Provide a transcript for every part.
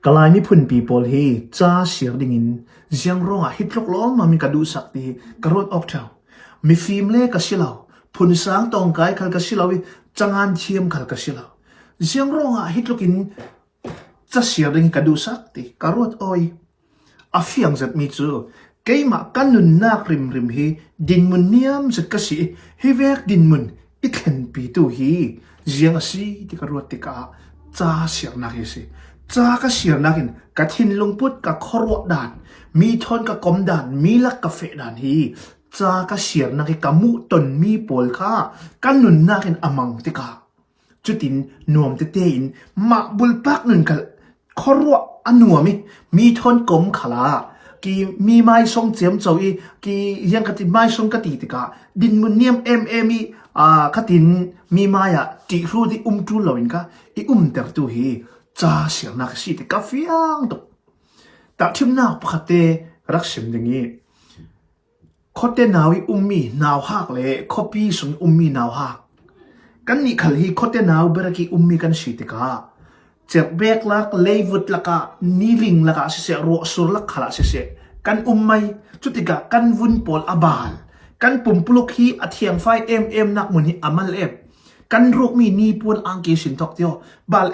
กลายมิพุนปีโพลฮีจ้าเสียดิ่งินเจียงร้องฮิตลกล้อมมามีกระดูสักทีกระรดออกเท่ามีฟิล์มเล่กสิลาวพุนสางตองกายขัลกสิลาวิจังอันเทียมขัลกสิลาวเจียงร้องฮิตลกินจ้าเสียดิ่งกระดูสักทีกระรดอ้อยอาฟิยังจัดมีจูเกี่ยมากันนุนนักริมฮีดินมุนเนียมจัดกสิฮิเวกดินมุนอีกเห็นปีตูฮีเจียงสีที่กระรดติกาจ้าเสียนักเฮสิจ้าก็เสียนักินกะทินลงพุทธกะขรวดด่านมีทนกะกอมด่านมีลักกาเฟด่านฮีจ้าก็เสียนักิกะมุตนมีโปลค่ากันนุนนักินอมังติกาจุดินนวมเตเตอินมาบุลปักนุนกะขรวดอันนัวมีทนกอมขลากีมีไม้ทรงเจียมโจอีกียังกะติไม้ทรงกะติติกาดินมุนเนียมมีกะตินมีไม้อะติรูดิจูลวินกะอีเตอร์ตูฮีจ้าเสียนักสิที่กาแฟยังตกแต่ที่น่าปกติรักเสียงอย่างนี้เขาเต้นนาวิมีนาวหักเลยเขาปีส่งมีนาวหักกันนี่ขัลฮีเขาเต้นนาวเบรกีมีกันสิที่กาเจ็บเบกลักเลวุดลักนิลิงลักเสียรัวสุรลักขลักเสียกันไม่จุดที่กากันวุ่นปอลอบาลกันปุ่มปลุกฮีอัฐียงไฟนักมุนฮีอามัลกันรูกมีนีปวนอังกีสินทอกเดียวบาล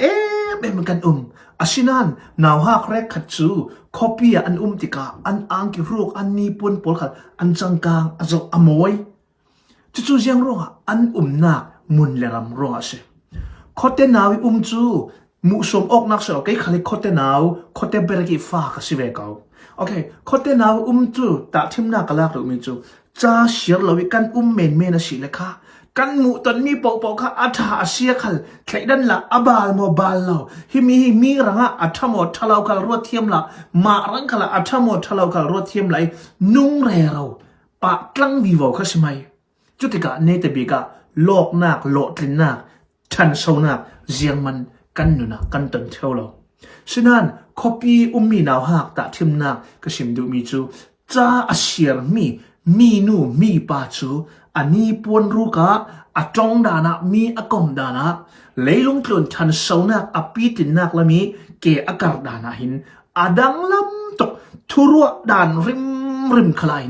เหมือนกันอาชินันนาวฮักเรกขัดจูคอปีอันติกาอันอังกีรูกอันนีปวนปอลขัดอันจังกางอันจอมวยจู่ๆยังร้องอันนักมุนเลรำร้องเสียคอเตนาวิจูมุสมอกนักเสียโอเคขัดคอเตนาวคอเตเบรกิฟ้าสิเวกเอาโอเคคอเตนาวจูแต่ทิมนักกลากหรือมิจูจ้าเชียร์เราวิกันเมนสิเลค่ะกันมุตนมีปอกค่ะอัฐาเสียขัลใครดันละอบาลโมบาลเราฮิมีรังอัฐหมดทะเลาขัลรวดเทียมละมารังขัลอัฐหมดทะเลาขัลรวดเทียมไหลนุ่งเรเราปะกลังวิวเขาใช่ไหมจุดที่กะเนตบิกะโลกนักโลดลินนักทันโซนักเจียงมันกันนุนะกันตันเท่าเราฉะนั้นคบีมีนาวหักแต่ทิมนักก็ชิมดูมีจูจ้าเสียมีนูมีปาจูอันนี้ปวนรู้กะอัจงดานะมีอกอมดานะเลยลงกลุ่นทันโซนักอปีตินักละมีเกอากาศดานะหินอดังลำตกทุรัวดานริมคลาย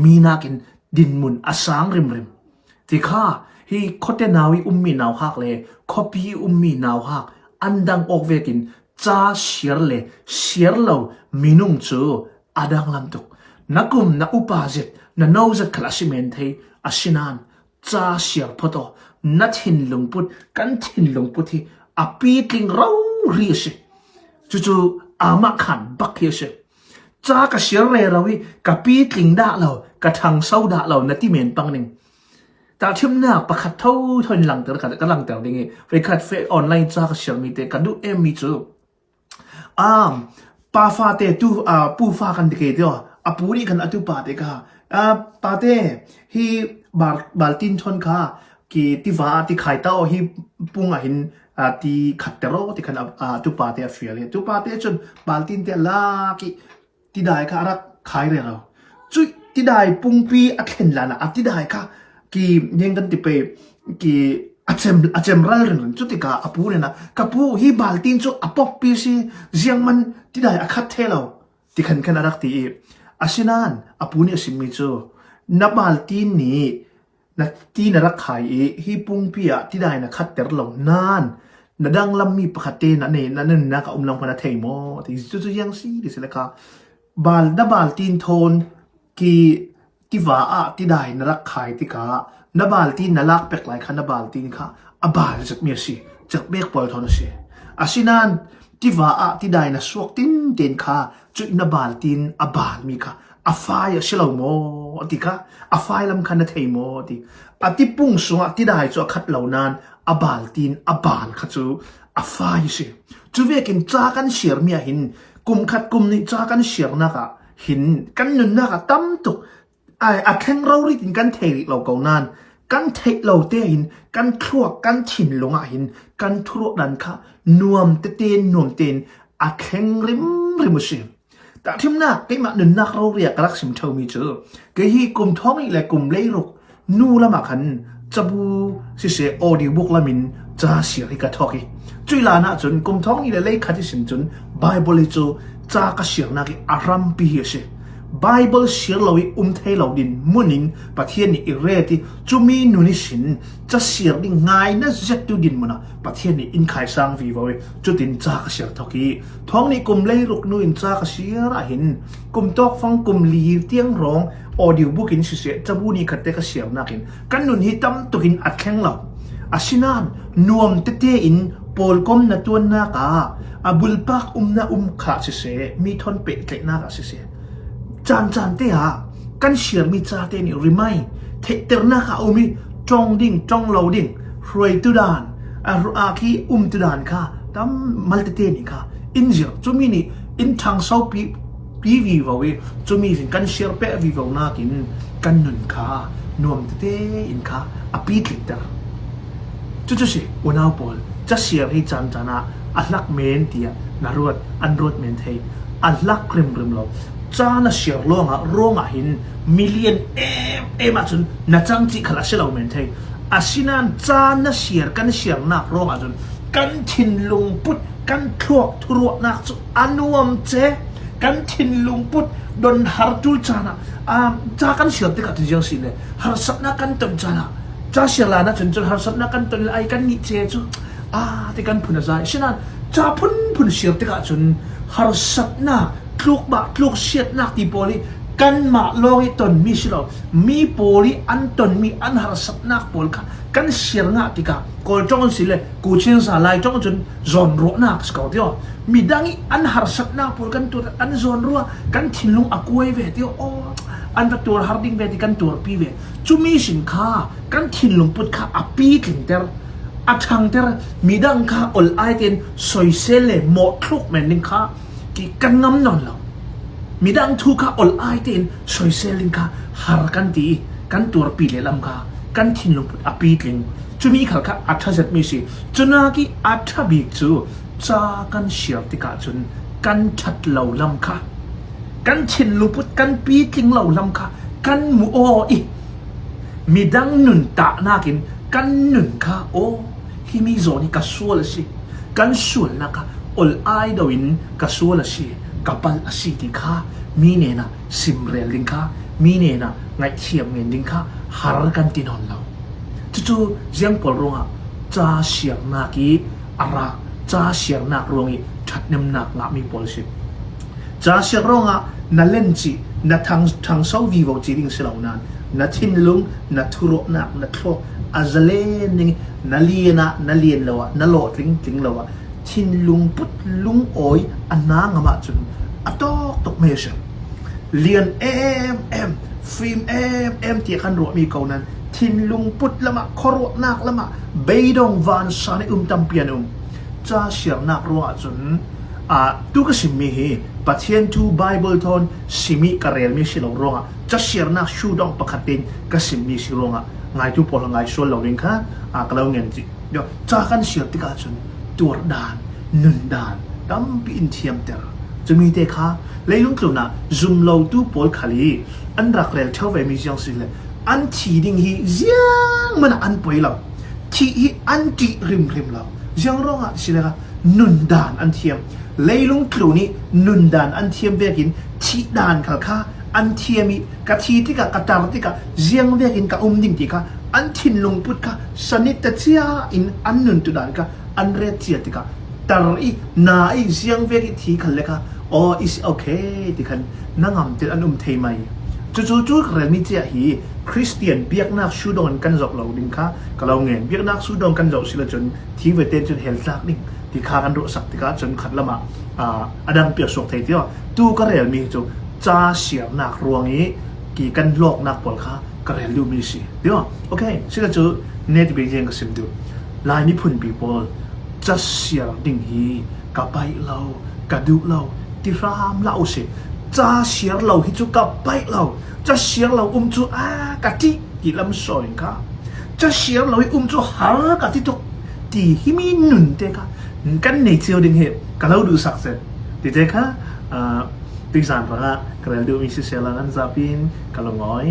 มีนักินดินมุนอสางริมที่ข้าฮีคดเตนาวิมีนาวหักเลยคอปีมีนาวหักอันดังออกเวกินจ้าเชียร์เรามีนุ่งจูอดังลำตกนักอุปาจิตนาวจัดคลาสเมนเทอาชินันจ้าเสียพอต่อนัดหินลงพุทกันหินลงพุทที่อปีติงเราเรียชจู่ๆอามาขันบักเฮียชจ้ากเสียเรเราวิกับปีติงด่าเรากระทังเศร้าด่าเรานัดที่เมนปังหนึ่งแต่ที่มันน่าประคัดเท่าหลังแต่ก็หลังแต่ยังไงไปคัดเฟซออนไลน์จ้ากเสียมีแต่กันดูมีจู่ปาฟาเตตูปูฟากันเด็กเดียวปูนี่กันตุปาเตกาปาเต้ฮีบาลตินชนค่ะกีที่ว่าที่ขายเต้าฮีปุ่งหินที่ขัดเตโรที่ขันตุปาเต้ฟิลเลยตุปาเต้จนบาลตินเตล่ากีที่ได้ค่ะรักขายเลยเราจุดที่ได้ปุ่งปีอักเห็นแล้วนะที่ได้ค่ะกียังกันที่ไปกีอาเจมรัลเรื่องจุดที่กาปูเนี่ยนะกับปูฮีบาลตินจุดปอกปีสิเสียงมันที่ได้อักเทเราที่ขันรักที่อาชินันปูเนี่ยสิมิจูนับบาลตีนี้นักที่นรักขายฮิปุงพิอาที่ได้นักขัดเตอร์ลงนานนัดังลำมีปกตินั่นเองนั่นนักอุ้มลังพนัทเทโมที่จุดยังสิดิสิเลค่ะนับบาลตีนโทนกีที่ว่าที่ได้นรักขายที่กานับบาลตีนนรักเป็กไหลขันนับบาลตีนค่ะอบาลจากเมียสิจากเบกปอยทอนสิอาชินันที่ว่าที่ได้นัสวกตินเดนค่ะจุดนับบาลตีนอบาลมีค่ะอาไฟเชลโมติค่ะอาไฟลำคันนัทเทโมติอาที่ปุ่งสวที่ได้จะขัดเหล่านั้นอบาลตีนอบาลขัดจูอาไฟสิจูเวกินจ้ากันเชียร์เมียหินกุมขัดกุมนี่จ้ากันเชียร์นักหินกันนุนนักตั้มตุกอาแข่งเราริกินกันเทริเราเก่านั้นกันเทเราเตหินกันทรวกกันถิ่นลงหินกันทรวกดันค่ะนวมเตนนวมเตนอาแข่งริมสิแต่ที่นั่นก็มาหนุนนักเราเรียกรักสิมเท่ามีเจอก็ฮีกลุ่มท้องอีกและกลุ่มเลี้ยรุกนู่ละมาขัน จะบูสิเสออดิบุกละมินจ้าเสียริกาทอกีจุยลานะจนกุมท้องนี่เลยขัดที่สินจนไบเบิลจูจ้ากเสียนักอารัมปีเฮเชไบเบิลเสียเราอิเทเราดินมุนินประเทศนี้อิเรติจุมีนุนิสินจะเสียดิง่ายนะเจ็ดดูดินมุนะประเทศนี้อินขายสร้างวีวอยจุดินจ้ากเสียทอกีท้องนี้กุมเลยรุกนุอินจ้ากเสียระหินกุมตอกฟังกุมลีเตียงร้องออดิบุกินสิเสจะบูนี่ขัดเตกเสียนักินกันนุนฮิตัมตุกินอัดแข็งเราอาชินานนวมเตเตอินปอลกอมนัตัวนากาอาบุลปักนาขาสิเสมีทอนเป็ดเกนากาสิเสจานเตะกันเชียร์มีจ่าเตนี่ริไม่เทเตอร์นาขามีจงดิ่งจงเหลาดิ่งรวยตุดานอาคีตุดานค่ะตั้มมัลเตเตนี่ค่ะอินเจอร์จุมีนี่อินทางเซาปีวีวาเวจุมีสิ่งกันเชียร์เปะวีวานากินกันนุนค่ะนวมเตอินค่ะอปีกิตเตอร์จุสิวันเอาบอลจะเชียร์ให้จานนะอัลลักเมนเตียนารวดอันรวดเมนเทอัลลักกริมเราจานะเชียร์ร้องหินมิลเลียนมาจนนัจังจีขลักเชลาเมนเทอาศินันจานะเชียร์กันเชียร์นักร้องจนกันทินลุงพุทกันทวกทุรวนักจุอนุวมเจกันทินลุงพุทดนฮาร์จูจานะจากันเชียร์ติกัดยังสิเลยฮาร์สับนักกันตนจานะจาเชียร์ลานะจนฮาร์สับนักกันตนไอกันนิเจจุติกันพุนใจฉะนั้นจาพุนเชียร์ติกัดจนฮาร์สับนักลูกบะลูกเชียดนักที่โพลีกันมาลอยตนมีสิเรามีโพลีอันตนมีอันหาสับนักโพลค่ะกันเชียร์งักที่กะกอลจ้องสิเลยกูเชียงสาลายจ้องจนจอนรัวนักสกาวเดียวมีดังอีอันหาสับนักโพลกันตัวอันจอนรัวกันทิ้งลงอากวยเวทีโออันตัวฮาร์ดิ้งเวทีกันตัวปีเวจุมีสินค้ากันทิ้งลงพุทธค่ะอปีถึงเตอร์อัทางเตอร์มีดังค่ะอลไอเทนสอยเซเลหมดทุกแมนนิงค่ะที่กันงำนอนเรามีดังทุกข์อลไอเตนสวยเซลินค่ะหากันตีกันตัวปีเลลำค่ะกันทิ้งลงพุทธอปีลิงจะมีขลักอัฐจัดมีสิจนนากีอัฐบิกจูจ้ากันเชียร์ติกาจนกันชัดเหล่าลำค่ะกันทิ้งลงพุทธกันปีลิงเหล่าลำค่ะกันมูโออีมีดังหนุนตานากินกันหนุนค่ะโอที่มีโซนี่กัสวลสิกันส่วนนะคะอลไอดวินกัสวลสิกับปัลอาศิติค่ะมีเนนะซิมเรลลิงค่ะมีเนนะไงเทียมเงินลิงค่ะหารักันตินอนเราจู่ๆยังปลรงอ่ะจ้าเสียงนักอีอาระจ้าเสียงนักรวงอีชัดน้ำหนักงามีพลสิจ้าเสียงรองอ่ะนั่นเล่นจีนั่นทางเสาวีวจีดิงเสลานั้นนั่นทิ้งลุงนั่นทุรนักนั่นทลอาเล่นนี่นั่นเลียนเราอ่ะนั่นโหลดลิงเราอ่ะทิ้งลุงพุทลุงโอยอันนางมาจนอัตตกเมชเลียนฟิล์มที่ขันรัวมีเก่านั้นทิ้งลุงพุทละมาครวนักละมาเบยดงวานสานตัมเปียนจ้าเสียงนักรัวจนตุกสิมีปัจเจียนทูไบเบิลทอนสิมีกระเรียนมีสิลร้องจ้าเสียงนักชูดองประคัดเป็นก็สิมีสิร้องไงทุกพลไงส่วนเราเองค่ะก็เราเงินจีเดี๋ยวจ้ากันเสียงติกาจนตัวด่านนุนด่านดัมปีอินเทียมเตอร์จะมีเด็กค่ะเลยลุงกลุ่มน่ะซุ่มเราตู้โพลขลีอันรักเรลเท่าไปมีอย่างสิเลยอันที่ดิ่งฮียังมันอันป่วยเราที่ฮีอันที่ริมเรายังร้องอ่ะสิเลยค่ะนุนด่านอันเทียมเลยลุงกลุ่มนี้นุนด่านอันเทียมเวกินที่ด่านค่ะอันเทียมีกะทีที่กะกะตาที่กะยังเวกินกะดิ่งที่ค่ะอันทินลุงพุทธค่ะสนิทแต่เจ้าอินอันนุนตุด่านค่ะอันเรเจียที่กะแต่อีน่าอีเสียงเวกิที่คันเลยค่ะอ๋อ is okay ที่คันนั่งเตอันเทไหมจู่ๆเรื่องนี้จะฮีคริสเตียนเบียกนักสู้ดอนกันจบเราดิ้งค่ะก็เราเงินเบียกนักสู้ดอนกันจบสิละจนที่เวทจนเฮลซักดิ้งที่ข้ากันรู้สักที่ข้าจนขัดละมาอดัมเปียกสกไทยที่ว่าตู้ก็เรื่องมีจู่จ้าเสียงนักรวงนี้กี่กันโลกนักบอลค่ะก็เรื่องดูมีสิเดี๋ยวโอเคสิละจู่เนติเบียงก็สิมดูลายนี้พุ่นปีบอลจะเสียงดิ้งฮีกับไปเรากับดูเราที่รามเราสิจ้าเสียเราที่จุกับไปเราจะเสียเราจูกะทิที่ลำซอยค่ะจะเสียเราจูหากะทิตุกที่หิมีหนุนเด็กค่ะกันในเชียวดึงเหตุก็เราดูสักเสร็จที่เด็กค่ะปีศาจพระก็เราดูมีเสียงนั้นจะเป็นก็เราง่อย